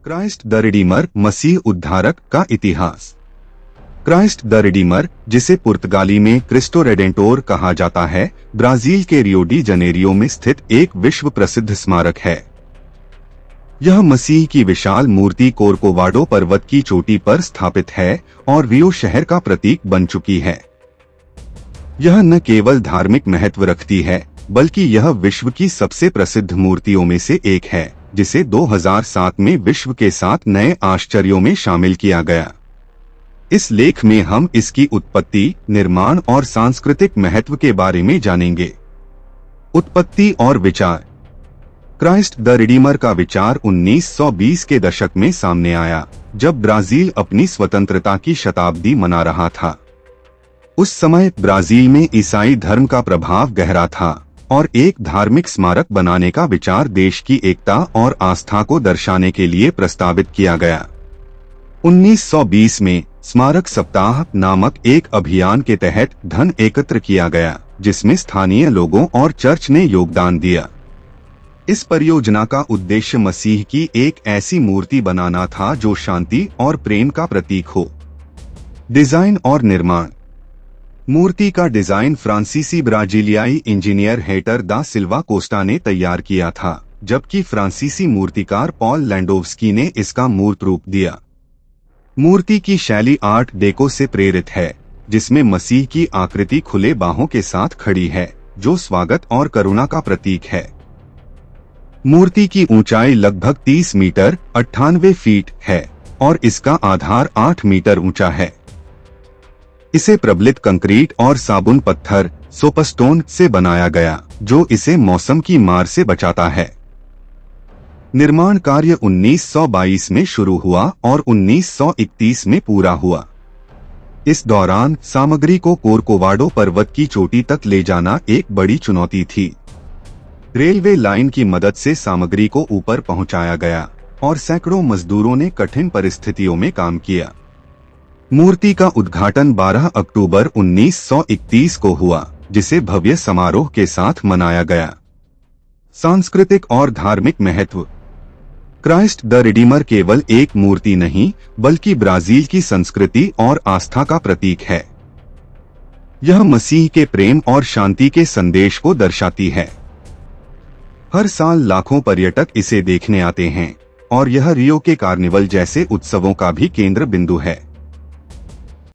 Christ the Redeemer, मसीह उद्धारक का इतिहास। Christ the Redeemer, जिसे पुर्तगाली में क्रिस्टो रेडेंटोर कहा जाता है, ब्राजील के रियो डी जनेरियो में स्थित एक विश्व प्रसिद्ध स्मारक है। यह मसीह की विशाल मूर्ति कोर्कोवाडो पर्वत की चोटी पर स्थापित है और रियो शहर का प्रतीक बन चुकी है। यह न केवल धार्मिक महत्व रखती है, बल्कि यह विश्व की सबसे प्रसिद्ध मूर्तियों में से एक है, जिसे 2007 में विश्व के 7 नए आश्चर्यों में शामिल किया गया। इस लेख में हम इसकी उत्पत्ति, निर्माण और सांस्कृतिक महत्व के बारे में जानेंगे। उत्पत्ति और विचार। क्राइस्ट द रिडीमर का विचार 1920 के दशक में सामने आया, जब ब्राजील अपनी स्वतंत्रता की शताब्दी मना रहा था। उस समय ब्राजील में ईसाई धर्म का प्रभाव गहरा था और एक धार्मिक स्मारक बनाने का विचार देश की एकता और आस्था को दर्शाने के लिए प्रस्तावित किया गया। 1920 में स्मारक सप्ताह नामक एक अभियान के तहत धन एकत्र किया गया, जिसमें स्थानीय लोगों और चर्च ने योगदान दिया। इस परियोजना का उद्देश्य मसीह की एक ऐसी मूर्ति बनाना था जो शांति और प्रेम का प्रतीक हो। डिजाइन और निर्माण। मूर्ति का डिजाइन फ्रांसीसी ब्राजीलियाई इंजीनियर हेटर दा सिल्वा कोस्टा ने तैयार किया था, जबकि फ्रांसीसी मूर्तिकार पॉल लैंडोव्स्की ने इसका मूर्त रूप दिया। मूर्ति की शैली आर्ट डेको से प्रेरित है, जिसमें मसीह की आकृति खुले बाहों के साथ खड़ी है, जो स्वागत और करुणा का प्रतीक है। मूर्ति की ऊंचाई लगभग 30 मीटर 98 फीट है और इसका आधार 8 मीटर ऊंचा है। इसे प्रबलित कंक्रीट और साबुन पत्थर सोपस्टोन से बनाया गया, जो इसे मौसम की मार से बचाता है। निर्माण कार्य 1922 में शुरू हुआ और 1931 में पूरा हुआ। इस दौरान सामग्री को कोर्कोवाडो पर्वत की चोटी तक ले जाना एक बड़ी चुनौती थी। रेलवे लाइन की मदद से सामग्री को ऊपर पहुंचाया गया और सैकड़ों मजदूरों ने कठिन परिस्थितियों में काम किया। मूर्ति का उद्घाटन 12 अक्टूबर 1931 को हुआ, जिसे भव्य समारोह के साथ मनाया गया। सांस्कृतिक और धार्मिक महत्व। क्राइस्ट द रिडीमर केवल एक मूर्ति नहीं, बल्कि ब्राजील की संस्कृति और आस्था का प्रतीक है। यह मसीह के प्रेम और शांति के संदेश को दर्शाती है। हर साल लाखों पर्यटक इसे देखने आते हैं और यह रियो के कार्निवल जैसे उत्सवों का भी केंद्र बिंदु है।